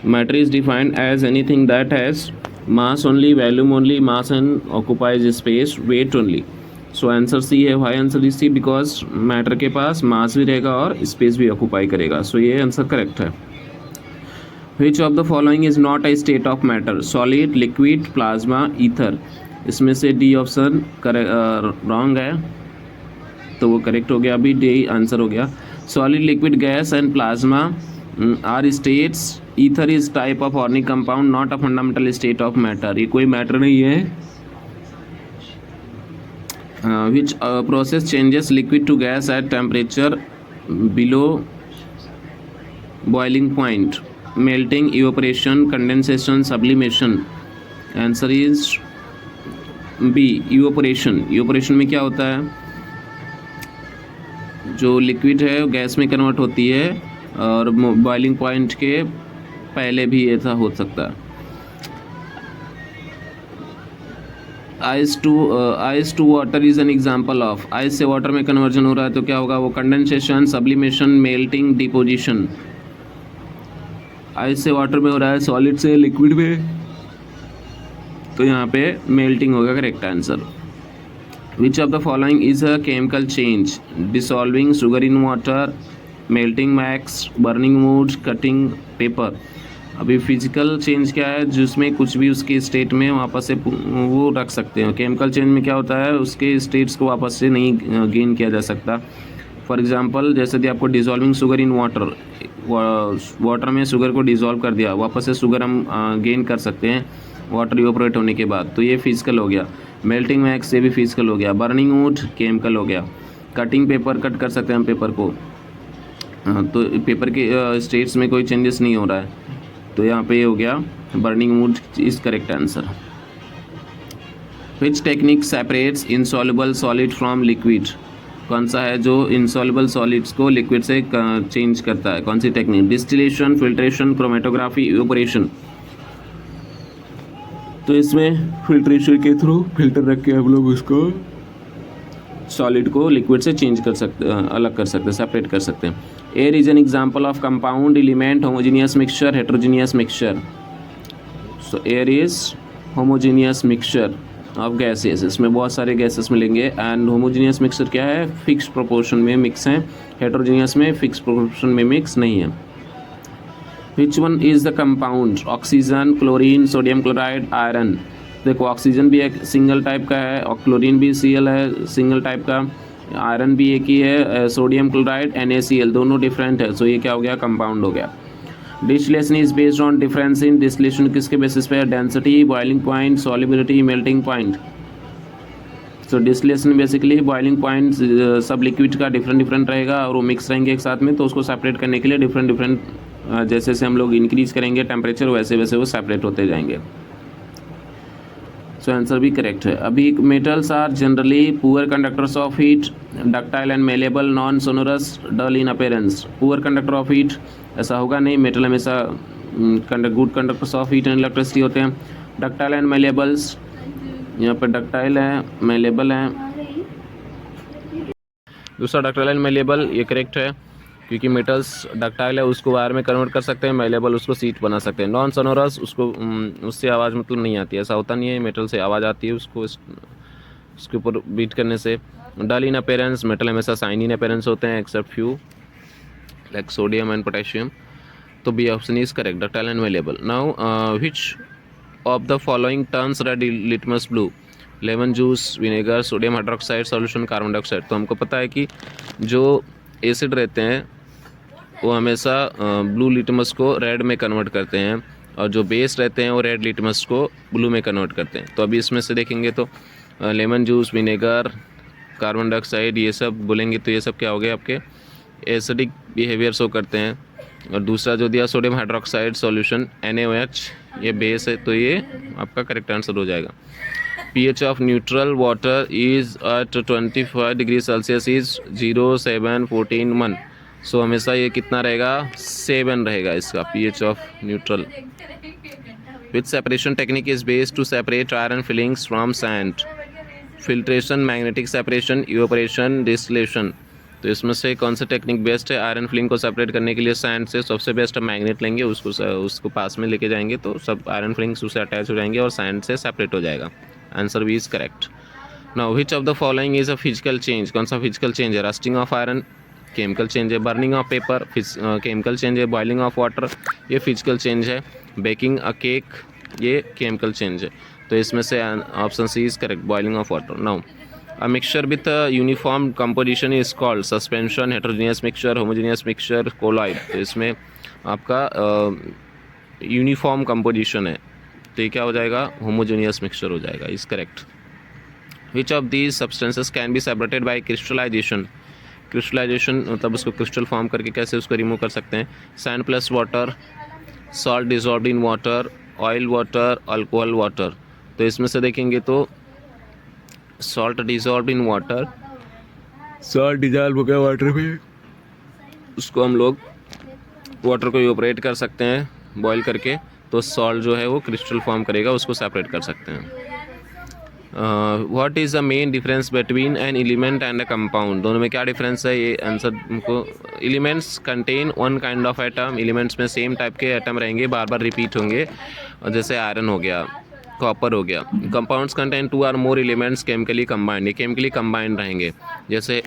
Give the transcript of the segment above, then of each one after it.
Matter is defined as anything that has mass only, volume only, mass and occupies space, weight only. So answer C है। Why answer is C? Because matter के पास मास भी रहेगा और space भी occupy करेगा। सो ये answer correct है। Which of the following is not a state of matter? Solid, liquid, plasma, ether. इसमें से डी ऑप्शन रॉन्ग है, तो वो करेक्ट हो गया। अभी डी आंसर हो गया। Solid, liquid, gas and plasma are states. Ether is type of organic compound, not a fundamental state of matter. ये कोई मैटर नहीं है। Which process changes liquid to gas at temperature below boiling point? Melting, evaporation, condensation, sublimation. Answer is B, evaporation. evaporation में क्या होता है? जो liquid है गैस में कन्वर्ट होती है और बॉइलिंग पॉइंट के पहले भी ऐसा हो सकता है। Ice to water is an example of. Ice से वाटर में कन्वर्जन हो रहा है तो क्या होगा? वो condensation, sublimation, melting, deposition. Ice से वाटर में हो रहा है, सॉलिड से लिक्विड में, तो यहाँ पे मेल्टिंग होगा correct answer. Which of the following is a chemical change? Dissolving sugar in water, melting max, burning would, cutting paper. अभी फिजिकल चेंज क्या है? जिसमें कुछ भी उसके स्टेट में वापस से वो रख सकते हैं। केमिकल चेंज में क्या होता है? उसके स्टेट्स को वापस से नहीं गेन किया जा सकता। फॉर एग्जांपल जैसे कि आपको डिज़ोल्विंग शुगर इन वाटर, वाटर में शुगर को डिज़ोल्व कर दिया, वापस से शुगर हम गेन कर सकते हैं वाटर इवेपोरेट होने के बाद, तो ये फिजिकल हो गया। मेल्टिंग मैक्स, ये भी फिजिकल हो गया। बर्निंग वुड केमिकल हो गया। कटिंग पेपर, कट कर सकते हैं हम पेपर को, तो पेपर के स्टेट्स में कोई चेंजेस नहीं हो रहा है, तो यहाँ पे ये हो गया burning wood is correct answer. Which technique separates insoluble solid from liquid? कौन सा है जो इनसॉल्युबल सॉलिड्स को लिक्विड से चेंज करता है? कौन सी technique? Distillation, filtration, chromatography, evaporation. तो इसमें फिल्ट्रेशन के थ्रू फिल्टर रख के हम लोग उसको सॉलिड को लिक्विड से चेंज कर सकते, अलग कर सकते, सेपरेट कर सकते हैं। Air is an example of compound, element, homogeneous mixture, heterogeneous mixture. So air is homogeneous mixture of gases. इसमें बहुत सारे गैसेस मिलेंगे। एंड होमोजीनियस मिक्सचर क्या है? फिक्स प्रोपोर्शन में मिक्स हैं। हेट्रोजीनियस में फिक्स प्रोपोर्शन में मिक्स नहीं है। Which one is the compound? Oxygen, chlorine, sodium chloride, iron. देखो ऑक्सीजन भी एक सिंगल टाइप का है और क्लोरीन भी Cl है सिंगल टाइप का, आयरन भी एक ही है, सोडियम क्लोराइड NaCl दोनों डिफरेंट है। सो ये क्या हो गया? कंपाउंड हो गया। Distillation is based on difference in distillation किसके बेसिस पे है? Density, boiling point, solubility, melting point. So distillation basically boiling point सब लिक्विड का डिफरेंट रहेगा और वो मिक्स रहेंगे एक साथ में, तो उसको सेपरेट करने के लिए डिफरेंट जैसे जैसे हम लोग इंक्रीज करेंगे टेम्परेचर वैसे वैसे वो सेपरेट होते जाएंगे। सो आंसर भी करेक्ट है। अभी metals are generally poor conductors of heat, ductile and malleable, non sonorous, dull in appearance. Poor conductor of heat ऐसा होगा नहीं, मेटल हमेशा good conductors of heat and electricity होते हैं। डक्टाइल एंड मेलेबल्स, यहाँ पर डक्टाइल है, मेलेबल है। दूसरा डक्टाइल एंड मेलेबल ये करेक्ट है क्योंकि मेटल्स डक्टाइल है उसको वायर में कन्वर्ट कर सकते हैं, मेलेबल उसको सीट बना सकते हैं। नॉन सोनोरस उसको उससे आवाज़ मतलब नहीं आती, ऐसा होता नहीं है, मेटल से आवाज़ आती है उसको उसके ऊपर बीट करने से। डल इन अपीयरेंस, मेटल हमेशा शाइन इन अपीयरेंस होते हैं except few like sodium and potassium. तो B option is correct, ductile and malleable. Now which of the following turns red litmus blue? Lemon juice, vinegar, sodium hydroxide solution, carbon dioxide. तो हमको पता है कि जो acid रहते हैं वो हमेशा ब्लू लिटमस को रेड में कन्वर्ट करते हैं और जो बेस रहते हैं वो रेड लिटमस को ब्लू में कन्वर्ट करते हैं। तो अभी इसमें से देखेंगे तो lemon juice, vinegar, carbon dioxide ये सब बोलेंगे तो ये सब क्या हो गए आपके एसिडिक बिहेवियर शो करते हैं। और दूसरा जो दिया सोडियम हाइड्रोक्साइड सॉल्यूशन NaOH ये बेस है, तो ये आपका करेक्ट आंसर हो जाएगा। pH of neutral water is at 25 degree Celsius is 0, 7, 14, 1। So हमेशा ये कितना रहेगा? 7 रहेगा इसका pH of neutral. Which separation technique is based to separate iron filings from sand? Filtration, magnetic separation, evaporation, distillation. तो इसमें से कौन सा टेक्निक बेस्ट है? आयरन फिलिंग को सेपरेट करने के लिए सैंड से सबसे बेस्ट मैग्नेट लेंगे, उसको पास में लेके जाएंगे तो सब आयरन फिलिंग्स उससे अटैच हो जाएंगे और सैंड से सेपरेट हो जाएगा। Answer B is correct. Now which of the following is a physical change? कौन सा फिजिकल चेंज है? Rusting of iron chemical change है, burning of paper chemical change है, बॉइलिंग ऑफ वाटर ये फिजिकल चेंज है, baking a cake ये chemical change है। तो इसमें से option C is correct, boiling of water. Now a mixture with uniform composition is called suspension, heterogeneous mixture, homogeneous mixture, colloid. तो इसमें आपका यूनिफॉर्म कंपोजिशन है तो ये क्या हो जाएगा? होमोजीनियस मिक्सचर हो जाएगा, is correct. Which of these substances can be separated by crystallisation? Crystallisation मतलब उसको क्रिस्टल फॉर्म करके कैसे उसको रिमूव कर सकते हैं? Sand plus water, salt dissolved in water, oil water, alcohol water. तो इसमें से देखेंगे तो salt dissolved in water, salt dissolve हो गया वाटर में, उसको हम लोग वाटर को इवेपोरेट कर सकते हैं बॉईल करके, तो सॉल्ट जो है वो क्रिस्टल फॉर्म करेगा, उसको सेपरेट कर सकते हैं। What is the main difference between an element and a compound? दोनों में क्या डिफरेंस है? ये आंसर हमको, elements contain one kind of atom, elements में सेम टाइप के एटम रहेंगे, बार बार रिपीट होंगे, और जैसे आयरन हो गया, कॉपर हो गया। Compounds contain two or more elements chemically combined, ये केमिकली कंबाइंड रहेंगे। जैसे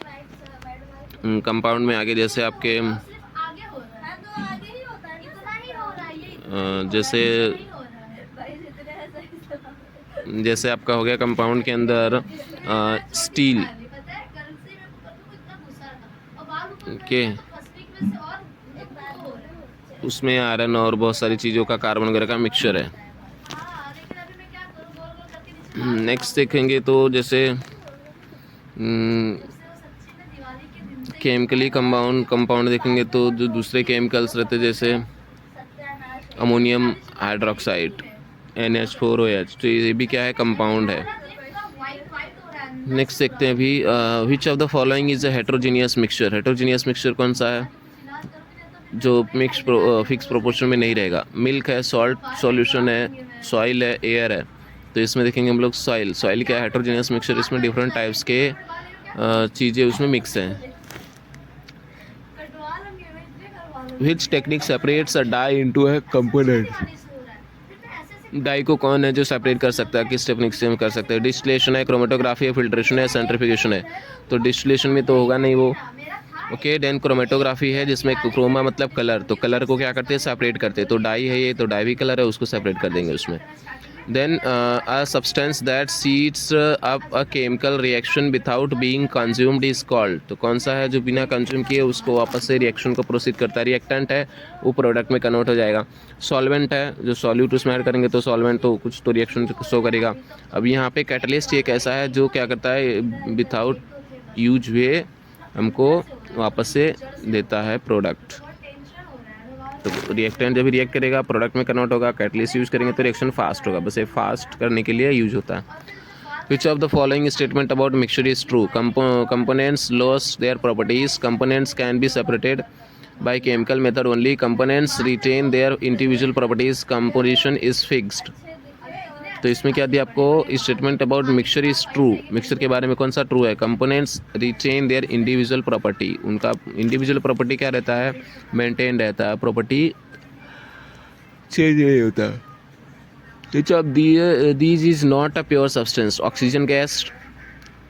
कंपाउंड में आगे जैसे आपके जैसे आपका हो गया कंपाउंड के अंदर स्टील के, उसमें आयरन और बहुत सारी चीज़ों का कार्बन वगैरह का मिक्सचर है। नेक्स्ट देखेंगे तो जैसे केमिकली कंपाउंड देखेंगे तो जो दूसरे केमिकल्स रहते जैसे अमोनियम हाइड्रोक्साइड NH4OH, तो ये भी क्या है? कंपाउंड है। नेक्स्ट देखते हैं अभी, विच of the following is a heterogeneous mixture? Heterogeneous mixture कौन सा है जो फिक्स प्रोपोर्शन में नहीं रहेगा? मिल्क है, सॉल्ट सॉल्यूशन है, सॉइल है, एयर है। तो इसमें देखेंगे हम लोग सॉइल क्या है? हेट्रोजीनियस मिक्सचर, इसमें डिफरेंट टाइप्स के चीज़ें उसमें मिक्स हैं। Which technique separates a dye into a component? Dye को कौन है जो सेपरेट कर सकता है? किस टेक्निक से हम कर सकते हैं? डिस्टिलेशन है, क्रोमेटोग्राफी है, फिल्ट्रेशन है, सेंट्रीफ्यूगेशन है। तो डिस्टिलेशन में तो होगा नहीं वो, ओके। देन क्रोमेटोग्राफी है जिसमें क्रोमा मतलब कलर, तो कलर को क्या करते हैं? सेपरेट करते हैं। तो डाई है ये, तो डाई भी कलर है, उसको सेपरेट कर देंगे उसमें। Then a substance that speeds up a chemical reaction without being consumed is called. तो कौन सा है जो बिना कंज्यूम किए उसको वापस से रिएक्शन को प्रोसीड करता है? रिएक्टेंट है, वो प्रोडक्ट में कन्वर्ट हो जाएगा। सॉल्वेंट है, जो सॉल्यूट उसमें ऐड करेंगे तो सॉल्वेंट तो कुछ तो रिएक्शन शो करेगा। अब यहाँ पे कैटलिस्ट एक ऐसा है जो क्या करता है? विदाउट यूज हुए हमको वापस से देता है प्रोडक्ट। तो रिएक्टेंट जब भी रिएक्ट करेगा प्रोडक्ट में कन्वर्ट होगा, कैटलिस्ट यूज़ करेंगे तो रिएक्शन फास्ट होगा, बस ये फास्ट करने के लिए यूज होता है। Which of the following statement about mixture is true? Components loss their properties, components can be separated by chemical method only, components retain their individual properties, composition is fixed। तो इसमें क्या दिया आपको? Statement about mixture is true, mixture के बारे में कौन सा ट्रू है? Components retain their individual property, उनका इंडिविजुअल प्रॉपर्टी क्या रहता है? मेंटेन रहता है, प्रॉपर्टी चेंज नहीं होता। Which of these is not a pure substance? Oxygen gas,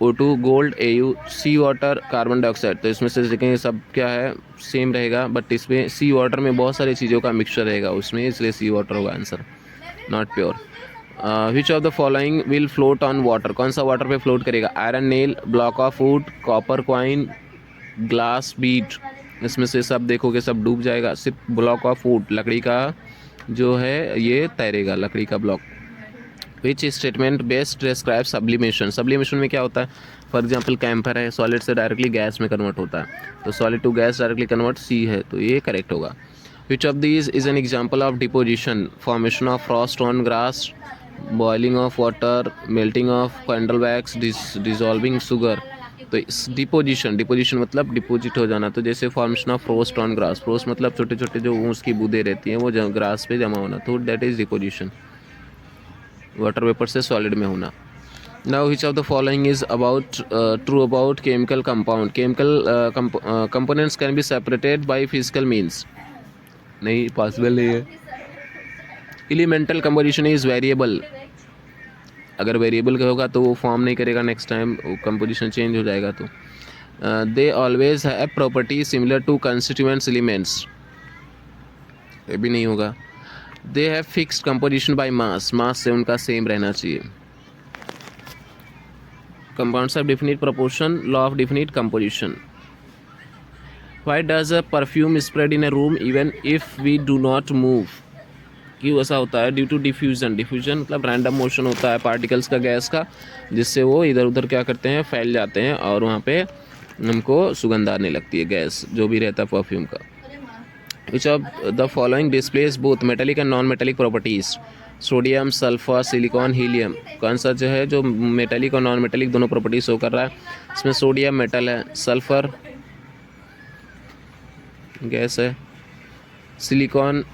O2, gold, AU, sea water, carbon dioxide. तो इसमें से देखेंगे सब क्या है? सेम रहेगा, बट इसमें सी वाटर में बहुत सारी चीज़ों का मिक्सचर रहेगा उसमें, इसलिए सी वाटर होगा answer, not pure. Which of the following will float on water? कौन सा वाटर पे फ्लोट करेगा? Iron nail, block of would, copper coin, glass Beed. इसमें से सब देखोगे सब डूब जाएगा, सिर्फ ब्लॉक ऑफ वुड लकड़ी का जो है ये तैरेगा, लकड़ी का block. Which statement best describe sublimation? Sublimation में क्या होता है? फॉर एग्जाम्पल कैम्फर है, सॉलिड से डायरेक्टली गैस में कन्वर्ट होता है, तो solid to gas directly convert C है, तो ये करेक्ट होगा। Which of these is an example of deposition? Formation of frost on grass, boiling of water, melting of candle wax, dissolving sugar. तो deposition मतलब deposit हो जाना, तो जैसे formation of frost on grass, frost मतलब छोटे छोटे जो उसकी बूंदें रहती हैं वो ग्रास पे जमा होना, तो that is deposition, water vapour से सॉलिड में होना। Now, which of the following is about true about chemical compound? Chemical components can be separated by physical means. नहीं, possible नहीं है. Elemental composition is variable. अगर वेरिएबल का होगा तो वो फॉर्म नहीं करेगा, नेक्स्ट टाइम कंपोजिशन चेंज हो जाएगा. तो they always have property similar to constituents elements, ये भी नहीं होगा. They have fixed composition by mass, mass से उनका सेम रहना चाहिए. Compounds have definite proportion, law of definite composition. Why does a perfume spread in a room even if we do not move? क्यों ऐसा होता है? Due to diffusion. डिफ्यूजन मतलब random motion होता है पार्टिकल्स का, गैस का, जिससे वो इधर उधर क्या करते हैं, फैल जाते हैं और वहाँ पे हमको सुगंध आने लगती है, गैस जो भी रहता है परफ्यूम का. विच of the following displace both metallic and non metallic properties? Sodium, sulphur, silicon, helium. कौन सा जो है जो मेटेलिक और नॉन मेटेलिक दोनों प्रॉपर्टीज शो कर रहा है? इसमें सोडियम मेटल है, सल्फर गैस है, सिलिकॉन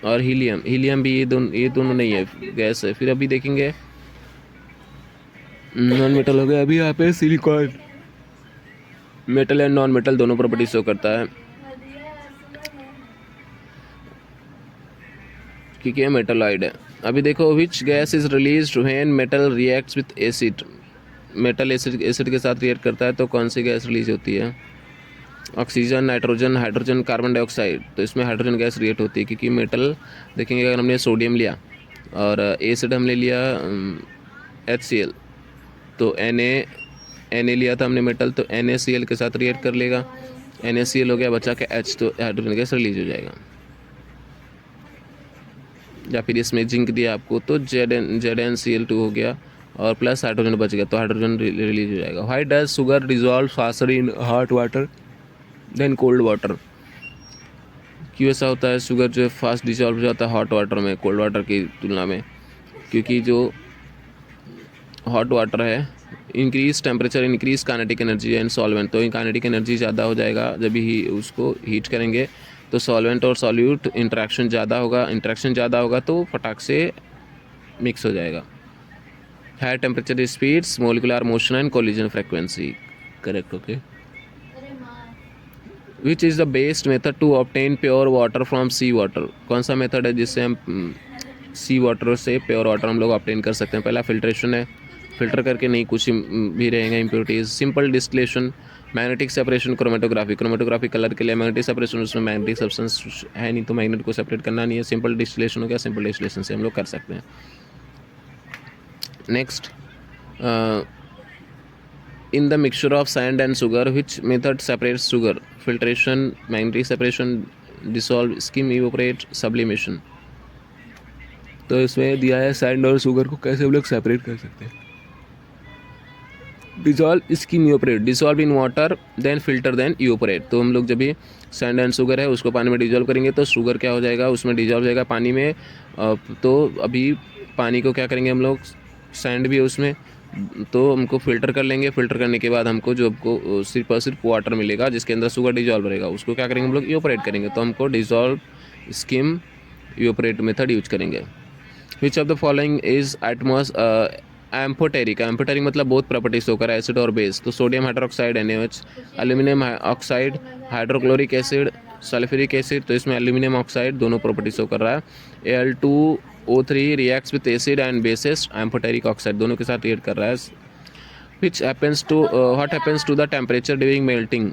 और हीलियम, हीलियम भी ये दोनों नहीं है, गैस है. फिर अभी देखेंगे नॉन मेटल हो गया. अभी यहाँ पे silicon metal and non metal दोनों प्रॉपर्टी शो करता है क्योंकि ये मेटलॉइड है. अभी देखो which gas is release when metal reacts with acid. Metal acid के साथ रिएक्ट करता है तो कौन सी गैस रिलीज होती है? Oxygen, nitrogen, hydrogen, carbon dioxide. तो इसमें हाइड्रोजन गैस रिएक्ट होती है क्योंकि मेटल देखेंगे, अगर हमने सोडियम लिया और एसिड हमने लिया HCl, तो Na लिया था हमने मेटल, तो NaCl के साथ रिएक्ट कर लेगा, NaCl हो गया, बचा के H, तो हाइड्रोजन गैस रिलीज हो जाएगा. या फिर इसमें जिंक दिया आपको तो ZnCl2 हो गया और प्लस हाइड्रोजन बच गया, तो हाइड्रोजन रिलीज हो जाएगा. Why does sugar dissolve faster in hot water than cold water? क्यों ऐसा होता है? शुगर जो है फास्ट डिजॉल्व हो जाता है हॉट वाटर में कोल्ड वाटर की तुलना में, क्योंकि जो हॉट वाटर है increase temperature increase kinetic energy and solvent. तो काइनेटिक एनर्जी ज़्यादा हो जाएगा जब ही उसको हीट करेंगे, तो सॉल्वेंट और सॉल्यूट इंटरेक्शन ज़्यादा होगा तो फटाक से मिक्स हो जाएगा. Higher temperature speeds molecular motion and collision frequency. Correct. Okay. Which is the best method to obtain pure water from sea water? कौन सा मेथड है जिससे हम सी वाटर से प्योर वाटर हम लोग ऑब्टेन कर सकते हैं? पहला फिल्ट्रेशन है, फिल्टर करके नहीं कुछ भी रहेंगे impurities. Simple distillation, magnetic separation, chromatography colour के लिए मैग्नेटिक सेपरेशन, उसमें मैग्नेटिक सब्सटेंस है नहीं तो मैग्नेट को सेपरेट करना नहीं है. सिंपल डिस्टिलेशन हो गया, सिंपल डिस्टिलेशन से हम लोग कर सकते हैं. Next, in the mixture of sand and sugar, which method separates sugar? Filtration, magnetic separation, dissolve, skim, evaporate, sublimation. तो इसमें दिया है सैंड और शुगर को कैसे हम लोग सेपरेट कर सकते हैं. Dissolve, skim, evaporate. Dissolve in water then filter then evaporate. तो हम लोग जब भी सैंड एंड शुगर है उसको पानी में डिजॉल्व करेंगे तो शुगर क्या हो जाएगा, उसमें डिजॉल्व हो जाएगा पानी में. तो अभी पानी को क्या करेंगे हम लोग, सैंड भी है उसमें, तो हमको फ़िल्टर कर लेंगे. फ़िल्टर करने के बाद हमको जो हमको सिर्फ और सिर्फ वाटर मिलेगा जिसके अंदर शुगर डिजॉल्व रहेगा, उसको क्या करेंगे हम लोग, इवेपोरेट करेंगे. तो हमको dissolve, skim, evaporate method use करेंगे. Which of the following is amphoteric? Amphoteric मतलब बहुत प्रॉपर्टीज होकर एसिड और बेस. तो sodium hydroxide NaOH, aluminium oxide, hydrochloric acid, sulphuric acid. तो इसमें एल्यूमिनियम ऑक्साइड दोनों प्रॉपर्टीज होकर रहा है. Al2O3 reacts with acid and bases, amphoteric oxide दोनों के साथ रिएक्ट कर रहा है. What happens to the temperature during melting?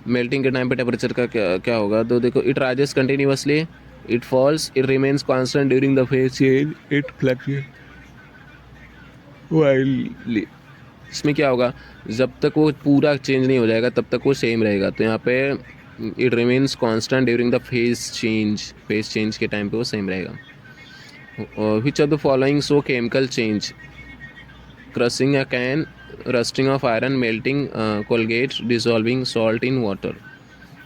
Melting के टाइम पे टेम्परेचर का क्या होगा? तो देखो, it rises continuously, it falls, it remains constant during the phase change, it fluctuate wildly. इसमें क्या होगा, जब तक वो पूरा चेंज नहीं हो जाएगा तब तक वो सेम रहेगा. तो यहाँ पे it remains constant during the phase change के टाइम पे वो सेम रहेगा. विच of the following show chemical change? Crushing a can, rusting of iron, melting Colgate, dissolving salt in water.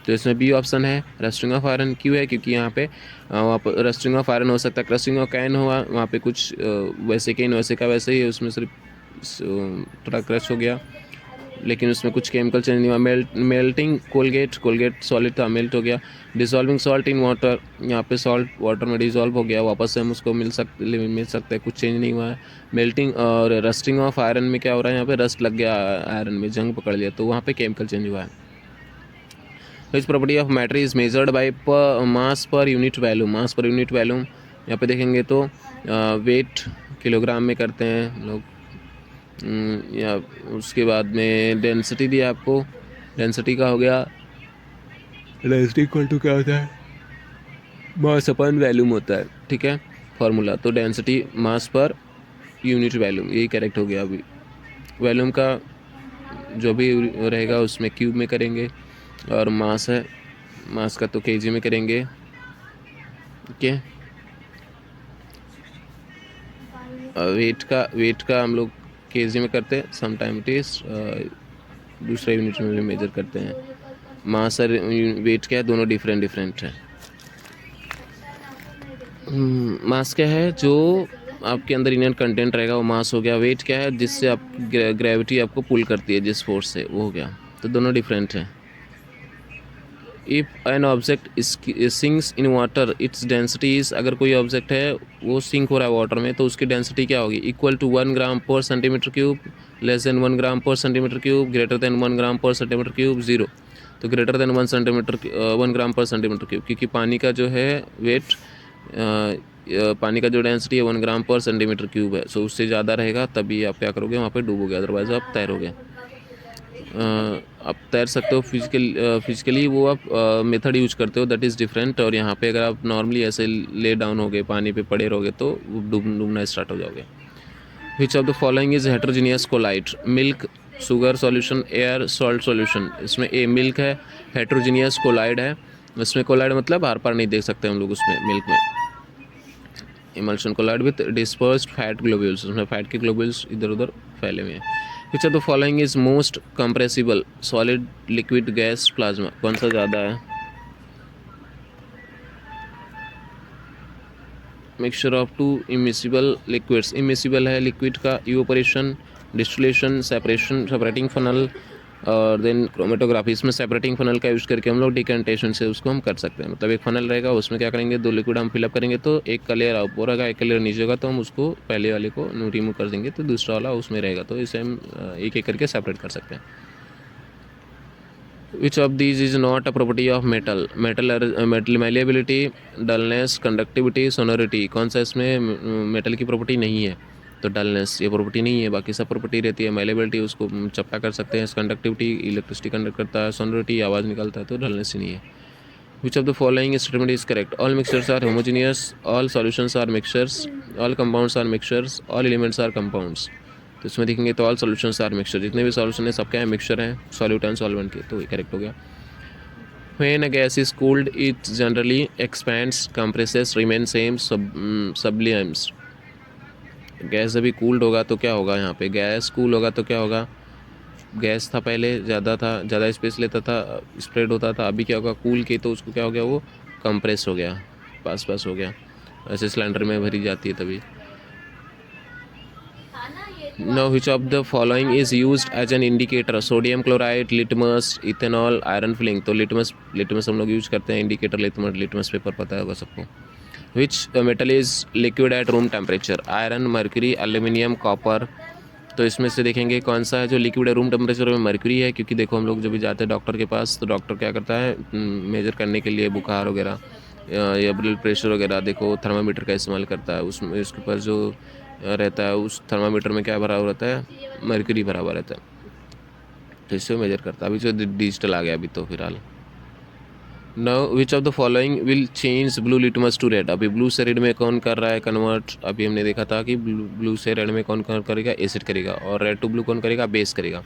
तो इसमें बी ऑप्शन है, रस्टिंग ऑफ आयरन. क्यों है? क्योंकि यहाँ पे वहाँ पर रस्टिंग ऑफ आयरन हो सकता है, क्रशिंग ऑफ कैन हुआ, वहाँ पे कुछ वैसे कैन वैसे का वैसे ही, उसमें सिर्फ थोड़ा क्रश हो गया. लेकिन उसमें कुछ केमिकल चेंज नहीं हुआ। मेल्टिंग कोलगेट सॉलिड था, मेल्ट हो गया। डिसॉल्विंग सॉल्ट इन वाटर, यहाँ पे सॉल्ट वाटर में डिसॉल्व हो गया, वापस से हम उसको मिल सकते हैं, कुछ चेंज नहीं हुआ है। मेल्टिंग और रस्टिंग ऑफ आयरन में क्या हो रहा है, यहाँ पे रस्ट लग गया आयरन में, जंग पकड़ लिया, तो वहाँ पे केमिकल चेंज हुआ है। Which property of matter is measured by mass per unit volume. Mass per unit volume यहाँ पे देखेंगे तो वेट किलोग्राम में करते हैं लोग, या उसके बाद में डेंसिटी दिया आपको, डेंसिटी का हो गया, डेंसिटी इक्वल टू क्या होता है, मास अपन वैल्यूम होता है, ठीक है फार्मूला। तो density mass per unit volume, यही करेक्ट हो गया। अभी वैल्यूम का जो भी रहेगा उसमें क्यूब में करेंगे, और मास है, मास का तो केजी में करेंगे, ठीक है। वेट का हम लोग केजी में करते हैं, समटाइम इट इज दूसरे यूनिट में भी मेजर करते हैं। मास और वेट क्या है, दोनों डिफरेंट है। मास क्या है, जो आपके अंदर इनर कंटेंट रहेगा वो मास हो गया। वेट क्या है, जिससे आप ग्रेविटी आपको पुल करती है जिस फोर्स से, वो हो गया। तो दोनों डिफरेंट है। If an object sinks in water its density is, अगर कोई ऑब्जेक्ट है वो सिंक हो रहा है वाटर में, तो उसकी डेंसिटी क्या होगी, इक्वल टू 1 ग्राम पर सेंटीमीटर क्यूब, लेस देन 1 ग्राम पर सेंटीमीटर क्यूब, ग्रेटर देन 1 ग्राम पर सेंटीमीटर क्यूब, 0। तो ग्रेटर देन 1 ग्राम पर सेंटीमीटर क्यूब, क्योंकि पानी का जो है वेट, पानी का जो डेंसिटी है 1 ग्राम पर सेंटीमीटर क्यूब है। सो उससे ज़्यादा रहेगा तभी आप क्या करोगे, वहाँ पे डूबोगे, अदरवाइज आप तैरोगे। आप तैर सकते हो फिजिकली वो आप मेथड यूज करते हो, दैट इज़ डिफरेंट। और यहाँ पे अगर आप नॉर्मली ऐसे ले डाउन होगे, पानी पे पड़े रहोगे, तो डूबना स्टार्ट हो जाओगे। Which of the following is heterogeneous colloid, milk, sugar solution, air, salt solution. इसमें ए मिल्क है, हेट्रोजीनियस कोलाइड है, इसमें कोलाइड मतलब आर पार नहीं देख सकते हम लोग उसमें, मिल्क में। Emulsion colloid with dispersed fat globules, उसमें फैट के ग्लोब्यूल्स इधर उधर फैले हुए हैं। Which of the following is most compressible, solid, liquid, gas, plasma, कौन सा ज़्यादा है। Mixture of two immiscible liquids, immiscible है लिक्विड का, इवोपरेशन, डिस्टिलेशन, सेपरेटिंग फनल, और देन क्रोमेटोग्राफी। इसमें सेपरेटिंग फनल का यूज़ करके हम लोग डिकेंटेशन से उसको हम कर सकते हैं। मतलब एक फनल रहेगा, उसमें क्या करेंगे, 2 लिक्विड हम फिलअप करेंगे, तो एक का लेयर ऊपर रहेगा, एक का लेयर नीचे होगा, तो हम उसको पहले वाले को रिमूव कर देंगे, तो दूसरा वाला उसमें रहेगा। तो इसे हम एक एक करके सेपरेट कर सकते हैं। Which of these is not a property of metal, metal malleability, dullness, conductivity, sonority, कौन सा इसमें मेटल की प्रॉपर्टी नहीं है, तो डलनेस ये प्रॉपर्टी नहीं है। बाकी सब प्रॉपर्टी रहती है। मैलिएबिलिटी उसको चपटा कर सकते हैं, कंडक्टिविटी इलेक्ट्रिसिटी कंडक्ट करता है, सोनोरिटी आवाज़ निकालता है, तो डलनेस ही नहीं है। Which of the following statement is correct, all mixtures are homogeneous, all solutions are mixtures, all compounds are mixtures, all elements are compounds. तो इसमें देखेंगे तो ऑल सॉल्यूशंस आर मिक्सचर, जितने भी सॉल्यूशन है सब क्या है, मिक्सचर हैं, सॉल्यूट एंड सॉल्वेंट के, तो ये करेक्ट हो गया। When a gas is cooled, it generally expands, compresses, remains same, sublimes। Gas जब भी कूल्ड होगा तो क्या होगा, यहाँ पे गैस कूल होगा तो क्या होगा, गैस था पहले ज़्यादा था, ज़्यादा स्पेस लेता था, स्प्रेड होता था, अभी क्या होगा, कूल के तो उसको क्या हो गया, वो कंप्रेस हो गया, पास हो गया, ऐसे सिलेंडर में भरी जाती है तभी। Now which of the following is used as an indicator, sodium chloride, litmus, ethanol, iron filling. तो लिटमस हम लोग यूज करते हैं, इंडिकेटर लिटमस पेपर पता होगा सबको। Which metal is liquid at room temperature, iron, mercury, aluminium, copper. तो इसमें से देखेंगे कौन सा है जो लिक्विड है रूम टेम्परेचर में, मर्क्यूरी है। क्योंकि देखो हम लोग जब भी जाते हैं डॉक्टर के पास, तो डॉक्टर क्या करता है, मेजर करने के लिए बुखार वगैरह या ब्लड प्रेशर वगैरह, देखो थर्मामीटर का इस्तेमाल करता है। उसमें उसके पास जो रहता है, उस थर्मामीटर में क्या भरा हुआ रहता है, मर्क्यूरी भरा हुआ रहता है, तो इससे मेजर करता है। अभी जो डिजिटल आ गया अभी तो फिलहाल। Now which of the following will change blue litmus to red, अभी ब्लू से रेड में कौन कर रहा है कन्वर्ट, अभी हमने देखा था कि ब्लू से रेड में कौन करेगा, एसिड करेगा, और रेड टू ब्लू कौन करेगा, बेस करेगा।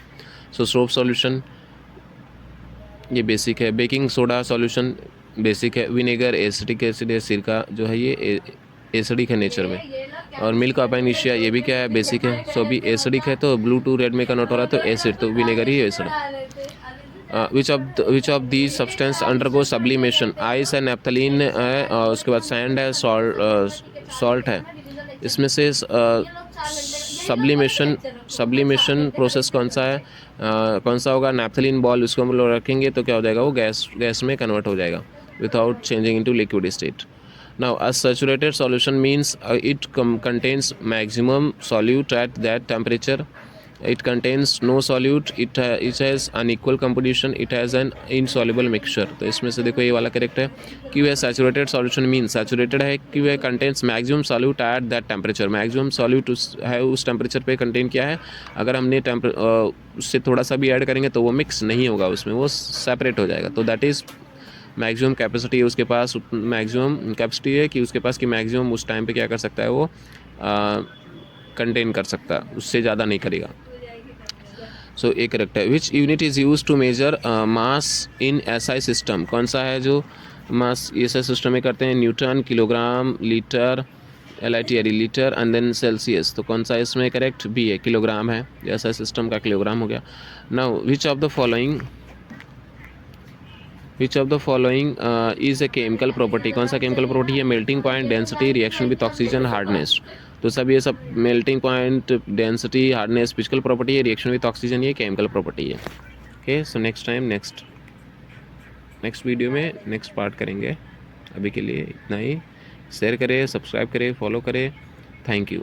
सो सोप सॉल्यूशन ये बेसिक है, बेकिंग सोडा सॉल्यूशन बेसिक है, विनेगर एसिडिक एसिड है, सिरका जो है ये एसिडिक है नेचर में, और मिल्क ऑफ इनिशिया ये भी क्या है, बेसिक है। सो अभी एसिडिक है तो ब्लू टू रेड में कन्वर्ट हो रहा है, तो एसिड, तो vinegar he acid. Which of these substance undergo sublimation, ice है, नेप्थलीन है, और उसके बाद सैंड है, सॉल्ट है। इसमें से सब्लिमेशन प्रोसेस कौन सा है, कौन सा होगा, नैप्थलीन बॉल उसको हम लोग रखेंगे तो क्या हो जाएगा, वो गैस में कन्वर्ट हो जाएगा without changing into liquid state. Now, a saturated solution means it contains maximum solute at that temperature. It contains no solute. It has unequal composition. It has an insoluble mixture. तो इसमें से देखो ये वाला correct है. क्यों है saturated solution means saturated है, क्यों है contains maximum solute at that temperature. maximum solute है उस टेम्परेचर पे कंटेन किया है. अगर हमने उससे थोड़ा सा भी ऐड करेंगे तो वो मिक्स नहीं होगा उसमें, वो सेपरेट हो जाएगा. तो दैट इज़ मैक्सिमम कैपेसिटी है उसके पास, मैक्सिमम कैपेसिटी है कि उसके पास कि मैक्सिमम उस टाइम पे क्या कर सकता है वो कंटेन कर सकता है, उससे ज़्यादा नहीं करेगा. सो एक करेक्ट है. Which unit is use to measure mass in SI system. कौन सा है जो मास एसआई सिस्टम में करते हैं, newton, kilogram, litre, LITRE litre and then Celsius. तो कौन सा इसमें करेक्ट, बी है, किलोग्राम है, एसआई सिस्टम का किलोग्राम हो गया. Now which of the following is a chemical property. कौन सा केमिकल प्रॉपर्टी है, melting point, density, reaction with oxygen, hardness. तो सब ये सब melting point, density, hardness physical property है, रिएक्शन विथ ऑक्सीजन ये केमिकल प्रॉपर्टी है. Okay, so next time next video में नेक्स्ट पार्ट करेंगे. अभी के लिए इतना ही. शेयर करें, सब्सक्राइब करें, फॉलो करें. Thank you.